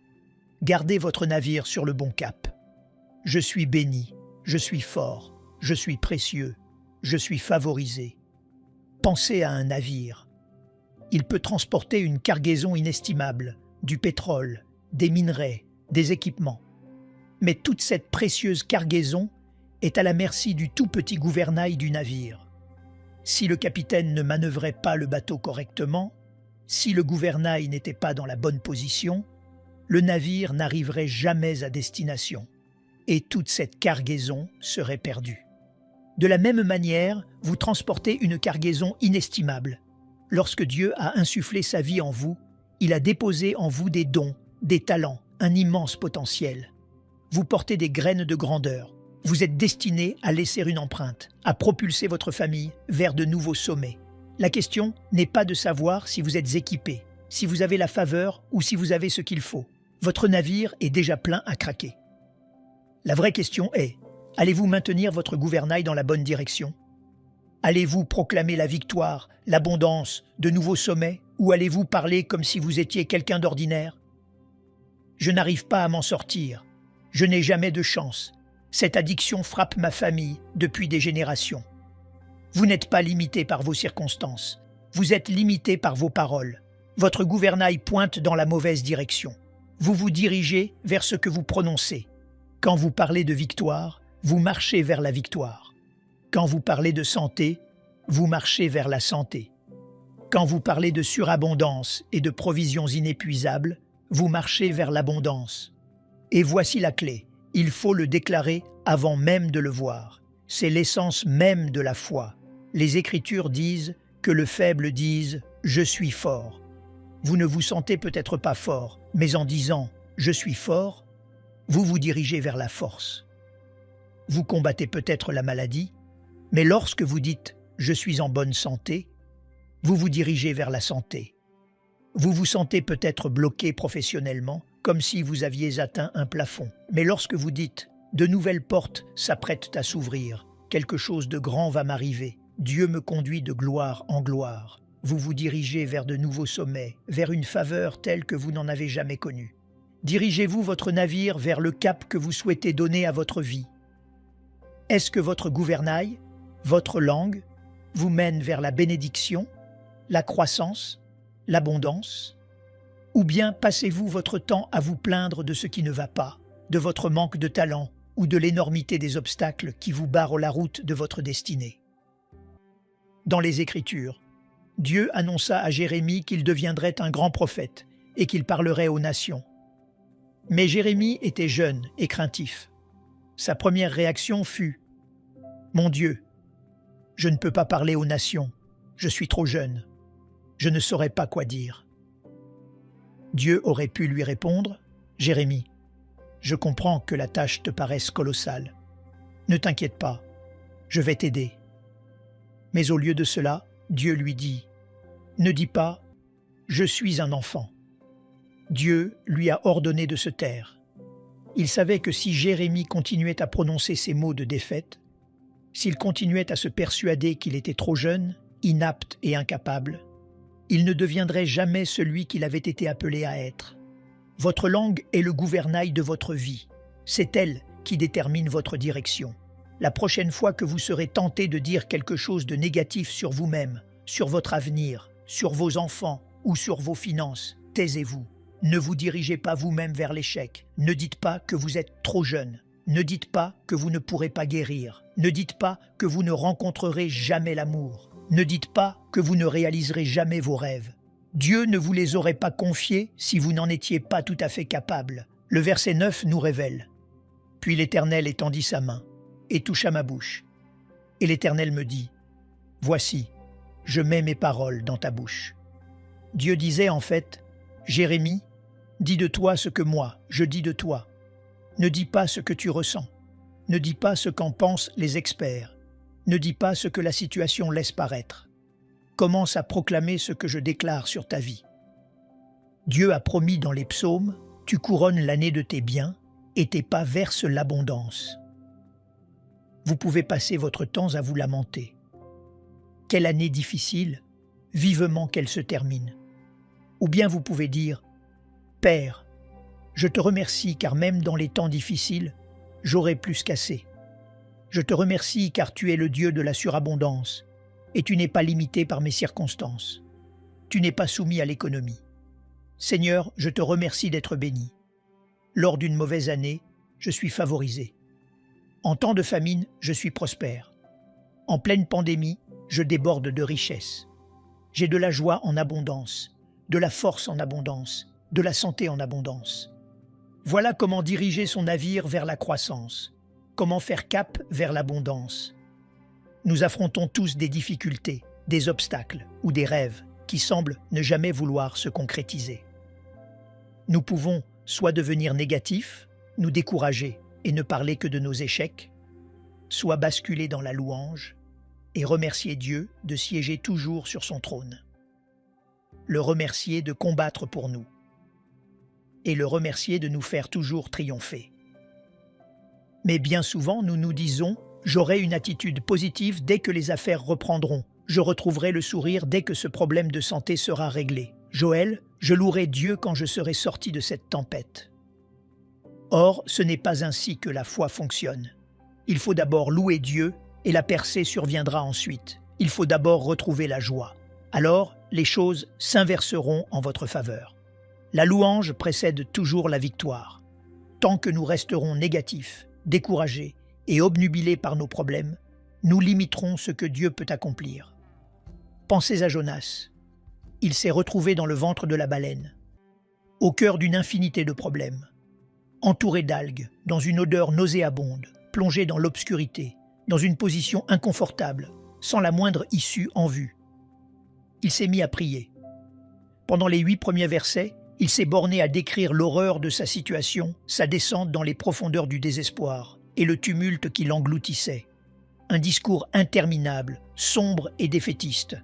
Gardez votre navire sur le bon cap. Je suis béni, je suis fort, je suis précieux, je suis favorisé. Pensez à un navire. Il peut transporter une cargaison inestimable, du pétrole, des minerais, des équipements. Mais toute cette précieuse cargaison est à la merci du tout petit gouvernail du navire. Si le capitaine ne manœuvrait pas le bateau correctement, si le gouvernail n'était pas dans la bonne position, le navire n'arriverait jamais à destination et toute cette cargaison serait perdue. De la même manière, vous transportez une cargaison inestimable. Lorsque Dieu a insufflé sa vie en vous, il a déposé en vous des dons, des talents, un immense potentiel. Vous portez des graines de grandeur. Vous êtes destiné à laisser une empreinte, à propulser votre famille vers de nouveaux sommets. La question n'est pas de savoir si vous êtes équipé, si vous avez la faveur ou si vous avez ce qu'il faut. Votre navire est déjà plein à craquer. La vraie question est, allez-vous maintenir votre gouvernail dans la bonne direction? Allez-vous proclamer la victoire, l'abondance, de nouveaux sommets, ou allez-vous parler comme si vous étiez quelqu'un d'ordinaire? Je n'arrive pas à m'en sortir. Je n'ai jamais de chance. Cette addiction frappe ma famille depuis des générations. Vous n'êtes pas limité par vos circonstances. Vous êtes limité par vos paroles. Votre gouvernail pointe dans la mauvaise direction. Vous vous dirigez vers ce que vous prononcez. Quand vous parlez de victoire, vous marchez vers la victoire. Quand vous parlez de santé, vous marchez vers la santé. Quand vous parlez de surabondance et de provisions inépuisables, vous marchez vers l'abondance. Et voici la clé, il faut le déclarer avant même de le voir. C'est l'essence même de la foi. Les Écritures disent que le faible dise « Je suis fort ». Vous ne vous sentez peut-être pas fort, mais en disant « Je suis fort », vous vous dirigez vers la force. Vous combattez peut-être la maladie, mais lorsque vous dites « Je suis en bonne santé », vous vous dirigez vers la santé. Vous vous sentez peut-être bloqué professionnellement, comme si vous aviez atteint un plafond. Mais lorsque vous dites « De nouvelles portes s'apprêtent à s'ouvrir, quelque chose de grand va m'arriver, Dieu me conduit de gloire en gloire », vous vous dirigez vers de nouveaux sommets, vers une faveur telle que vous n'en avez jamais connue. Dirigez-vous votre navire vers le cap que vous souhaitez donner à votre vie. Est-ce que votre gouvernail, votre langue, vous mène vers la bénédiction, la croissance, l'abondance? Ou bien passez-vous votre temps à vous plaindre de ce qui ne va pas, de votre manque de talent ou de l'énormité des obstacles qui vous barrent la route de votre destinée? Dans les Écritures, Dieu annonça à Jérémie qu'il deviendrait un grand prophète et qu'il parlerait aux nations. Mais Jérémie était jeune et craintif. Sa première réaction fut « Mon Dieu, je ne peux pas parler aux nations, je suis trop jeune, je ne saurais pas quoi dire. » Dieu aurait pu lui répondre « Jérémie, je comprends que la tâche te paraisse colossale. Ne t'inquiète pas, je vais t'aider. » Mais au lieu de cela, Dieu lui dit « Ne dis pas « Je suis un enfant ». Dieu lui a ordonné de se taire. Il savait que si Jérémie continuait à prononcer ces mots de défaite, s'il continuait à se persuader qu'il était trop jeune, inapte et incapable, il ne deviendrait jamais celui qu'il avait été appelé à être. Votre langue est le gouvernail de votre vie. C'est elle qui détermine votre direction. La prochaine fois que vous serez tenté de dire quelque chose de négatif sur vous-même, sur votre avenir, sur vos enfants ou sur vos finances, taisez-vous. Ne vous dirigez pas vous-même vers l'échec. Ne dites pas que vous êtes trop jeune. Ne dites pas que vous ne pourrez pas guérir. Ne dites pas que vous ne rencontrerez jamais l'amour. Ne dites pas que vous ne réaliserez jamais vos rêves. Dieu ne vous les aurait pas confiés si vous n'en étiez pas tout à fait capable. Le verset 9 nous révèle « Puis l'Éternel étendit sa main et toucha ma bouche. Et l'Éternel me dit « Voici, je mets mes paroles dans ta bouche. » Dieu disait en fait « Jérémie, dis de toi ce que moi, je dis de toi. Ne dis pas ce que tu ressens. Ne dis pas ce qu'en pensent les experts. Ne dis pas ce que la situation laisse paraître. Commence à proclamer ce que je déclare sur ta vie. Dieu a promis dans les psaumes, tu couronnes l'année de tes biens et tes pas versent l'abondance. Vous pouvez passer votre temps à vous lamenter. Quelle année difficile, vivement qu'elle se termine. Ou bien vous pouvez dire « Père, je te remercie car même dans les temps difficiles, j'aurai plus qu'assez. Je te remercie car tu es le Dieu de la surabondance et tu n'es pas limité par mes circonstances. Tu n'es pas soumis à l'économie. Seigneur, je te remercie d'être béni. Lors d'une mauvaise année, je suis favorisé. En temps de famine, je suis prospère. En pleine pandémie, je déborde de richesses. J'ai de la joie en abondance, de la force en abondance, de la santé en abondance. » Voilà comment diriger son navire vers la croissance, comment faire cap vers l'abondance. Nous affrontons tous des difficultés, des obstacles ou des rêves qui semblent ne jamais vouloir se concrétiser. Nous pouvons soit devenir négatifs, nous décourager et ne parler que de nos échecs, soit basculer dans la louange et remercier Dieu de siéger toujours sur son trône. Le remercier de combattre pour nous et le remercier de nous faire toujours triompher. Mais bien souvent, nous nous disons « J'aurai une attitude positive dès que les affaires reprendront. Je retrouverai le sourire dès que ce problème de santé sera réglé. Joël, je louerai Dieu quand je serai sorti de cette tempête. » Or, ce n'est pas ainsi que la foi fonctionne. Il faut d'abord louer Dieu et la percée surviendra ensuite. Il faut d'abord retrouver la joie. Alors, les choses s'inverseront en votre faveur. La louange précède toujours la victoire. Tant que nous resterons négatifs, découragés et obnubilés par nos problèmes, nous limiterons ce que Dieu peut accomplir. Pensez à Jonas. Il s'est retrouvé dans le ventre de la baleine, au cœur d'une infinité de problèmes, entouré d'algues, dans une odeur nauséabonde, plongé dans l'obscurité, dans une position inconfortable, sans la moindre issue en vue. Il s'est mis à prier. Pendant les 8 premiers versets, Il s'est borné à décrire l'horreur de sa situation, sa descente dans les profondeurs du désespoir et le tumulte qui l'engloutissait. Un discours interminable, sombre et défaitiste.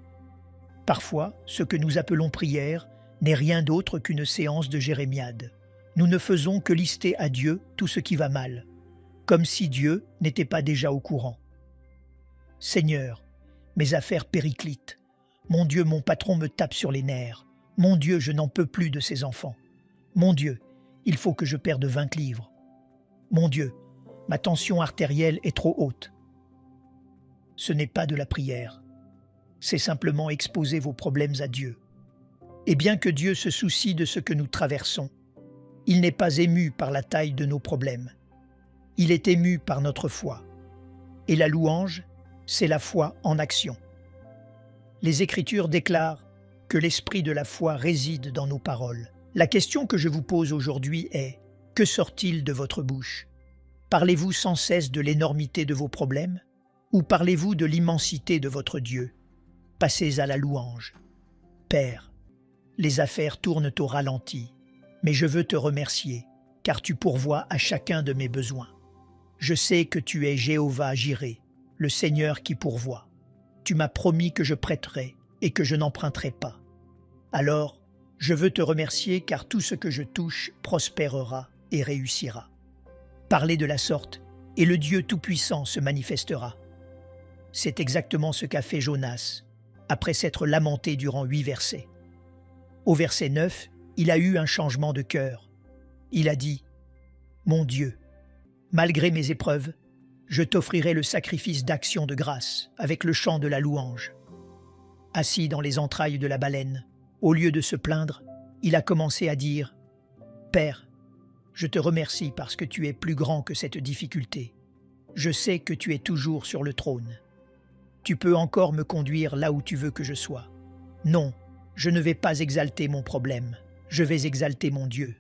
Parfois, ce que nous appelons prière n'est rien d'autre qu'une séance de jérémiade. Nous ne faisons que lister à Dieu tout ce qui va mal, comme si Dieu n'était pas déjà au courant. Seigneur, mes affaires périclitent. Mon Dieu, mon patron me tape sur les nerfs. Mon Dieu, je n'en peux plus de ces enfants. Mon Dieu, il faut que je perde 20 livres. Mon Dieu, ma tension artérielle est trop haute. Ce n'est pas de la prière. C'est simplement exposer vos problèmes à Dieu. Et bien que Dieu se soucie de ce que nous traversons, il n'est pas ému par la taille de nos problèmes. Il est ému par notre foi. Et la louange, c'est la foi en action. Les Écritures déclarent que l'esprit de la foi réside dans nos paroles. La question que je vous pose aujourd'hui est: que sort-il de votre bouche? Parlez-vous sans cesse de l'énormité de vos problèmes? Ou parlez-vous de l'immensité de votre Dieu? Passez à la louange. Père, les affaires tournent au ralenti, mais je veux te remercier, car tu pourvois à chacun de mes besoins. Je sais que tu es Jéhovah Jireh, le Seigneur qui pourvoit. Tu m'as promis que je prêterai et que je n'emprunterai pas. Alors, je veux te remercier car tout ce que je touche prospérera et réussira. Parlez de la sorte et le Dieu Tout-Puissant se manifestera. C'est exactement ce qu'a fait Jonas, après s'être lamenté durant 8 versets. Au verset 9, il a eu un changement de cœur. Il a dit: « Mon Dieu, malgré mes épreuves, je t'offrirai le sacrifice d'action de grâce avec le chant de la louange. » Assis dans les entrailles de la baleine, au lieu de se plaindre, il a commencé à dire: « Père, je te remercie parce que tu es plus grand que cette difficulté. Je sais que tu es toujours sur le trône. Tu peux encore me conduire là où tu veux que je sois. Non, je ne vais pas exalter mon problème, je vais exalter mon Dieu. »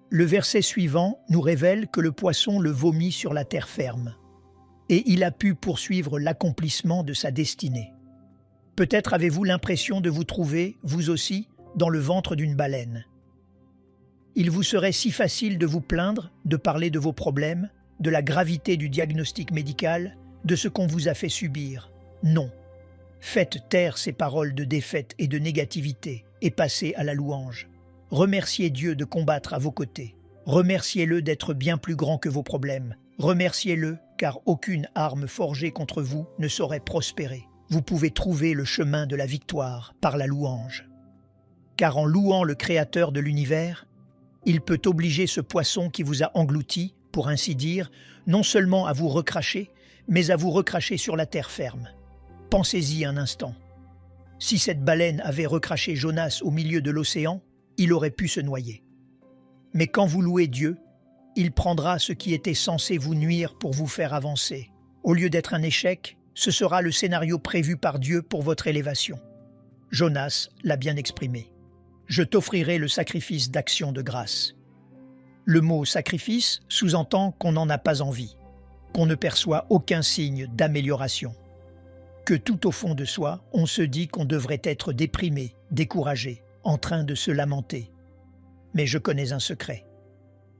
Le verset suivant nous révèle que le poisson le vomit sur la terre ferme, et il a pu poursuivre l'accomplissement de sa destinée. Peut-être avez-vous l'impression de vous trouver, vous aussi, dans le ventre d'une baleine. Il vous serait si facile de vous plaindre, de parler de vos problèmes, de la gravité du diagnostic médical, de ce qu'on vous a fait subir. Non. Faites taire ces paroles de défaite et de négativité et passez à la louange. Remerciez Dieu de combattre à vos côtés. Remerciez-le d'être bien plus grand que vos problèmes. Remerciez-le car aucune arme forgée contre vous ne saurait prospérer. Vous pouvez trouver le chemin de la victoire par la louange. Car en louant le Créateur de l'univers, il peut obliger ce poisson qui vous a englouti, pour ainsi dire, non seulement à vous recracher, mais à vous recracher sur la terre ferme. Pensez-y un instant. Si cette baleine avait recraché Jonas au milieu de l'océan, il aurait pu se noyer. Mais quand vous louez Dieu, il prendra ce qui était censé vous nuire pour vous faire avancer. Au lieu d'être un échec, ce sera le scénario prévu par Dieu pour votre élévation. Jonas l'a bien exprimé. Je t'offrirai le sacrifice d'action de grâce. Le mot sacrifice sous-entend qu'on n'en a pas envie, qu'on ne perçoit aucun signe d'amélioration, que tout au fond de soi, on se dit qu'on devrait être déprimé, découragé, en train de se lamenter. Mais je connais un secret.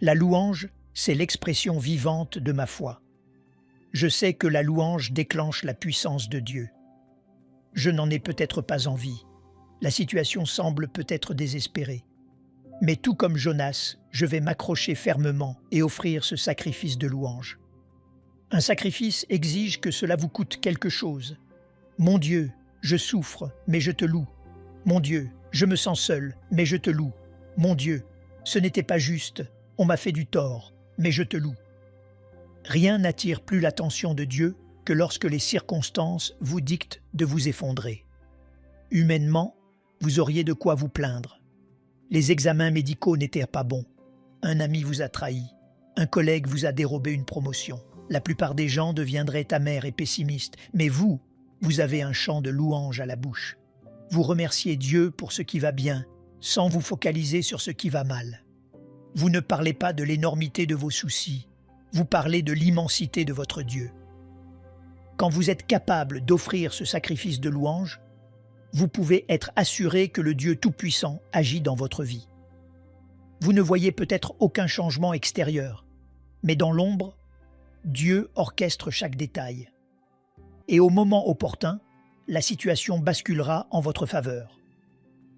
La louange, c'est l'expression vivante de ma foi. Je sais que la louange déclenche la puissance de Dieu. Je n'en ai peut-être pas envie. La situation semble peut-être désespérée. Mais tout comme Jonas, je vais m'accrocher fermement et offrir ce sacrifice de louange. Un sacrifice exige que cela vous coûte quelque chose. Mon Dieu, je souffre, mais je te loue. Mon Dieu, je me sens seul, mais je te loue. Mon Dieu, ce n'était pas juste, on m'a fait du tort, mais je te loue. Rien n'attire plus l'attention de Dieu que lorsque les circonstances vous dictent de vous effondrer. Humainement, vous auriez de quoi vous plaindre. Les examens médicaux n'étaient pas bons. Un ami vous a trahi. Un collègue vous a dérobé une promotion. La plupart des gens deviendraient amers et pessimistes, mais vous avez un chant de louange à la bouche. Vous remerciez Dieu pour ce qui va bien, sans vous focaliser sur ce qui va mal. Vous ne parlez pas de l'énormité de vos soucis, vous parlez de l'immensité de votre Dieu. Quand vous êtes capable d'offrir ce sacrifice de louange, vous pouvez être assuré que le Dieu Tout-Puissant agit dans votre vie. Vous ne voyez peut-être aucun changement extérieur, mais dans l'ombre, Dieu orchestre chaque détail. Et au moment opportun, la situation basculera en votre faveur.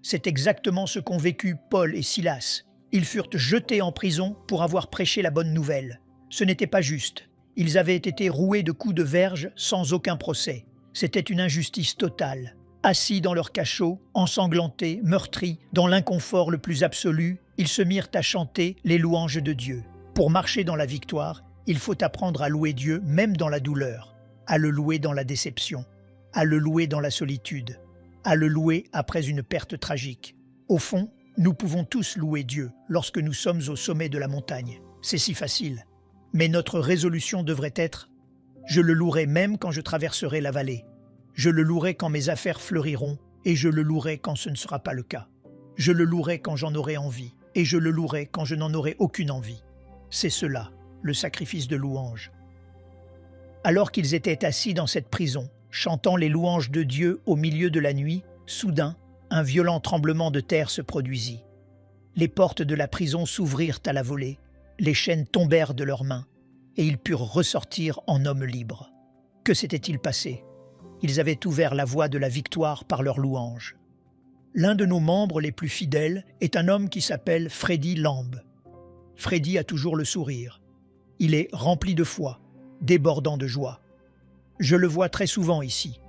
C'est exactement ce qu'ont vécu Paul et Silas. Ils furent jetés en prison pour avoir prêché la bonne nouvelle. Ce n'était pas juste. Ils avaient été roués de coups de verge sans aucun procès. C'était une injustice totale. Assis dans leur cachot, ensanglantés, meurtris, dans l'inconfort le plus absolu, ils se mirent à chanter les louanges de Dieu. Pour marcher dans la victoire, il faut apprendre à louer Dieu même dans la douleur, à le louer dans la déception, à le louer dans la solitude, à le louer après une perte tragique. Au fond, nous pouvons tous louer Dieu lorsque nous sommes au sommet de la montagne. C'est si facile. Mais notre résolution devrait être « Je le louerai même quand je traverserai la vallée. Je le louerai quand mes affaires fleuriront et je le louerai quand ce ne sera pas le cas. Je le louerai quand j'en aurai envie et je le louerai quand je n'en aurai aucune envie. » C'est cela, le sacrifice de louange. Alors qu'ils étaient assis dans cette prison, chantant les louanges de Dieu au milieu de la nuit, soudain, un violent tremblement de terre se produisit. Les portes de la prison s'ouvrirent à la volée, les chaînes tombèrent de leurs mains, et ils purent ressortir en hommes libres. Que s'était-il passé? Ils avaient ouvert la voie de la victoire par leurs louanges. L'un de nos membres les plus fidèles est un homme qui s'appelle Freddy Lamb. Freddy a toujours le sourire. Il est rempli de foi, débordant de joie. Je le vois très souvent ici.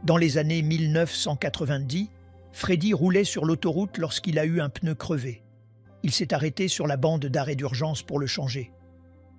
Dans les années 1990, Freddy roulait sur l'autoroute lorsqu'il a eu un pneu crevé. Il s'est arrêté sur la bande d'arrêt d'urgence pour le changer.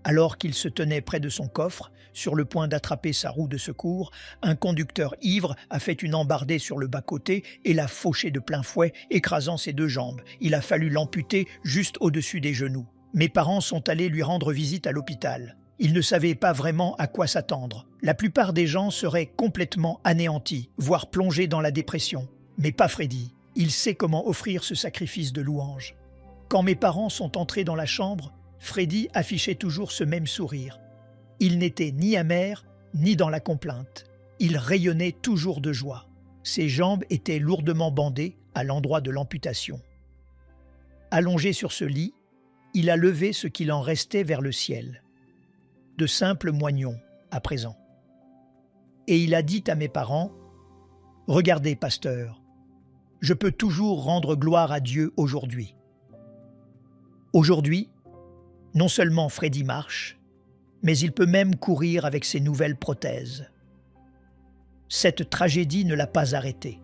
Alors qu'il se tenait près de son coffre, sur le point d'attraper sa roue de secours, un conducteur ivre a fait une embardée sur le bas-côté et l'a fauché de plein fouet, écrasant ses deux jambes. Il a fallu l'amputer juste au-dessus des genoux. Mes parents sont allés lui rendre visite à l'hôpital. Ils ne savaient pas vraiment à quoi s'attendre. La plupart des gens seraient complètement anéantis, voire plongés dans la dépression. Mais pas Freddy. Il sait comment offrir ce sacrifice de louange. Quand mes parents sont entrés dans la chambre, Freddy affichait toujours ce même sourire. Il n'était ni amer, ni dans la complainte. Il rayonnait toujours de joie. Ses jambes étaient lourdement bandées à l'endroit de l'amputation. Allongé sur ce lit, il a levé ce qu'il en restait vers le ciel. De simples moignons, à présent. Et il a dit à mes parents, « Regardez, pasteur, je peux toujours rendre gloire à Dieu aujourd'hui. » Aujourd'hui, non seulement Freddy marche, mais il peut même courir avec ses nouvelles prothèses. Cette tragédie ne l'a pas arrêté.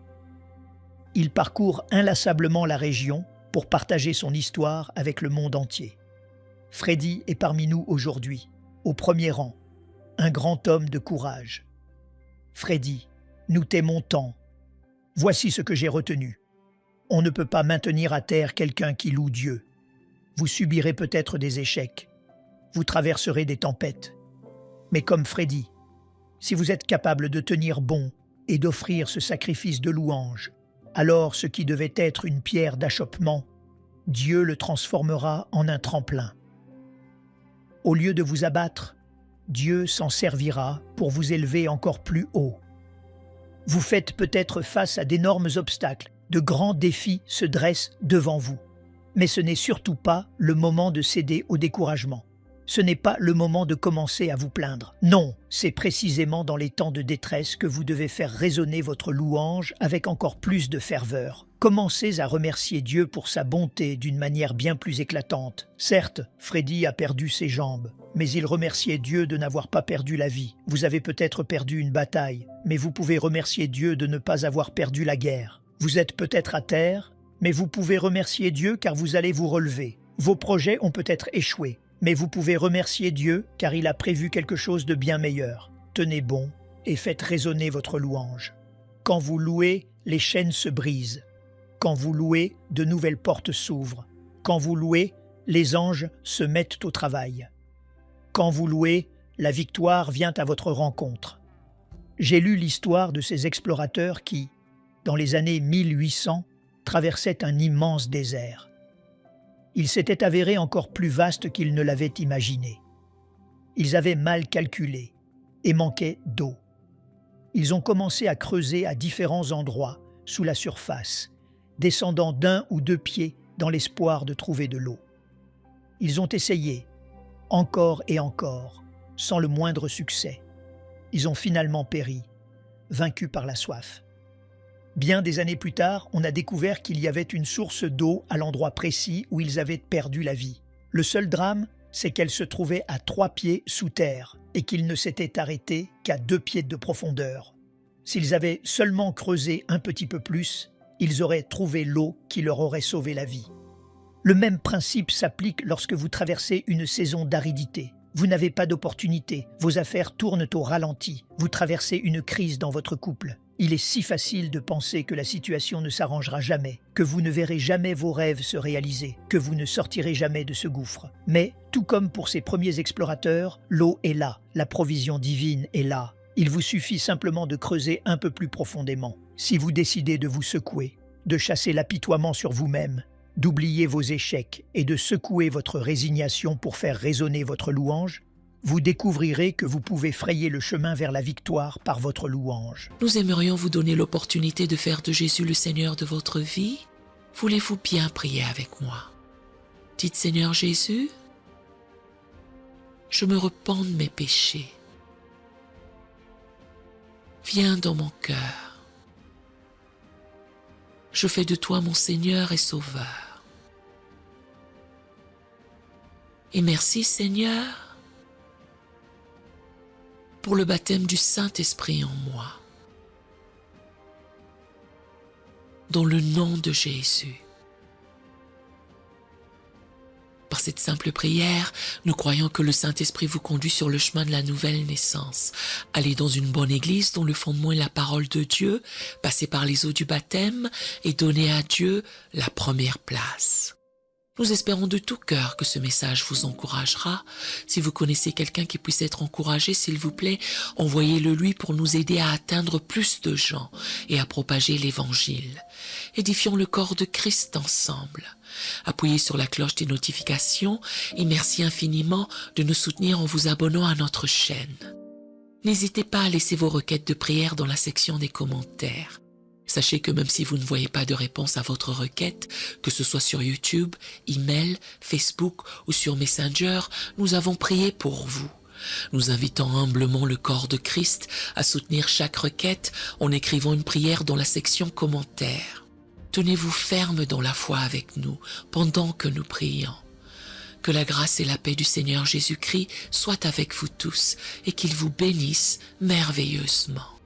Il parcourt inlassablement la région pour partager son histoire avec le monde entier. Freddy est parmi nous aujourd'hui, au premier rang, un grand homme de courage. Freddy, nous t'aimons tant. Voici ce que j'ai retenu. On ne peut pas maintenir à terre quelqu'un qui loue Dieu. Vous subirez peut-être des échecs. Vous traverserez des tempêtes. Mais comme Freddy, si vous êtes capable de tenir bon et d'offrir ce sacrifice de louange, alors ce qui devait être une pierre d'achoppement, Dieu le transformera en un tremplin. Au lieu de vous abattre, Dieu s'en servira pour vous élever encore plus haut. Vous faites peut-être face à d'énormes obstacles, de grands défis se dressent devant vous. Mais ce n'est surtout pas le moment de céder au découragement. Ce n'est pas le moment de commencer à vous plaindre. Non, c'est précisément dans les temps de détresse que vous devez faire résonner votre louange avec encore plus de ferveur. Commencez à remercier Dieu pour sa bonté d'une manière bien plus éclatante. Certes, Freddy a perdu ses jambes, mais il remerciait Dieu de n'avoir pas perdu la vie. Vous avez peut-être perdu une bataille, mais vous pouvez remercier Dieu de ne pas avoir perdu la guerre. Vous êtes peut-être à terre, mais vous pouvez remercier Dieu car vous allez vous relever. Vos projets ont peut-être échoué, mais vous pouvez remercier Dieu car il a prévu quelque chose de bien meilleur. Tenez bon et faites résonner votre louange. Quand vous louez, les chaînes se brisent. Quand vous louez, de nouvelles portes s'ouvrent. Quand vous louez, les anges se mettent au travail. Quand vous louez, la victoire vient à votre rencontre. J'ai lu l'histoire de ces explorateurs qui, dans les années 1800, traversaient un immense désert. Il s'était avéré encore plus vaste qu'ils ne l'avaient imaginé. Ils avaient mal calculé et manquaient d'eau. Ils ont commencé à creuser à différents endroits, sous la surface, descendant d'1 ou 2 pieds dans l'espoir de trouver de l'eau. Ils ont essayé, encore et encore, sans le moindre succès. Ils ont finalement péri, vaincus par la soif. Bien des années plus tard, on a découvert qu'il y avait une source d'eau à l'endroit précis où ils avaient perdu la vie. Le seul drame, c'est qu'elle se trouvait à 3 pieds sous terre et qu'ils ne s'étaient arrêtés qu'à 2 pieds de profondeur. S'ils avaient seulement creusé un petit peu plus, ils auraient trouvé l'eau qui leur aurait sauvé la vie. Le même principe s'applique lorsque vous traversez une saison d'aridité. Vous n'avez pas d'opportunité, vos affaires tournent au ralenti, vous traversez une crise dans votre couple. Il est si facile de penser que la situation ne s'arrangera jamais, que vous ne verrez jamais vos rêves se réaliser, que vous ne sortirez jamais de ce gouffre. Mais, tout comme pour ces premiers explorateurs, l'eau est là, la provision divine est là. Il vous suffit simplement de creuser un peu plus profondément. Si vous décidez de vous secouer, de chasser l'apitoiement sur vous-même, d'oublier vos échecs et de secouer votre résignation pour faire résonner votre louange, vous découvrirez que vous pouvez frayer le chemin vers la victoire par votre louange. Nous aimerions vous donner l'opportunité de faire de Jésus le Seigneur de votre vie. Voulez-vous bien prier avec moi? Dites: Seigneur Jésus, je me repens de mes péchés. Viens dans mon cœur. Je fais de toi mon Seigneur et Sauveur. Et merci Seigneur pour le baptême du Saint-Esprit en moi. Dans le nom de Jésus. Par cette simple prière, nous croyons que le Saint-Esprit vous conduit sur le chemin de la nouvelle naissance. Allez dans une bonne église dont le fondement est la parole de Dieu, passez par les eaux du baptême et donnez à Dieu la première place. Nous espérons de tout cœur que ce message vous encouragera. Si vous connaissez quelqu'un qui puisse être encouragé, s'il vous plaît, envoyez-le lui pour nous aider à atteindre plus de gens et à propager l'Évangile. Édifions le corps de Christ ensemble. Appuyez sur la cloche des notifications et merci infiniment de nous soutenir en vous abonnant à notre chaîne. N'hésitez pas à laisser vos requêtes de prière dans la section des commentaires. Sachez que même si vous ne voyez pas de réponse à votre requête, que ce soit sur YouTube, email, Facebook ou sur Messenger, nous avons prié pour vous. Nous invitons humblement le corps de Christ à soutenir chaque requête en écrivant une prière dans la section commentaires. Tenez-vous ferme dans la foi avec nous pendant que nous prions. Que la grâce et la paix du Seigneur Jésus-Christ soient avec vous tous et qu'il vous bénisse merveilleusement.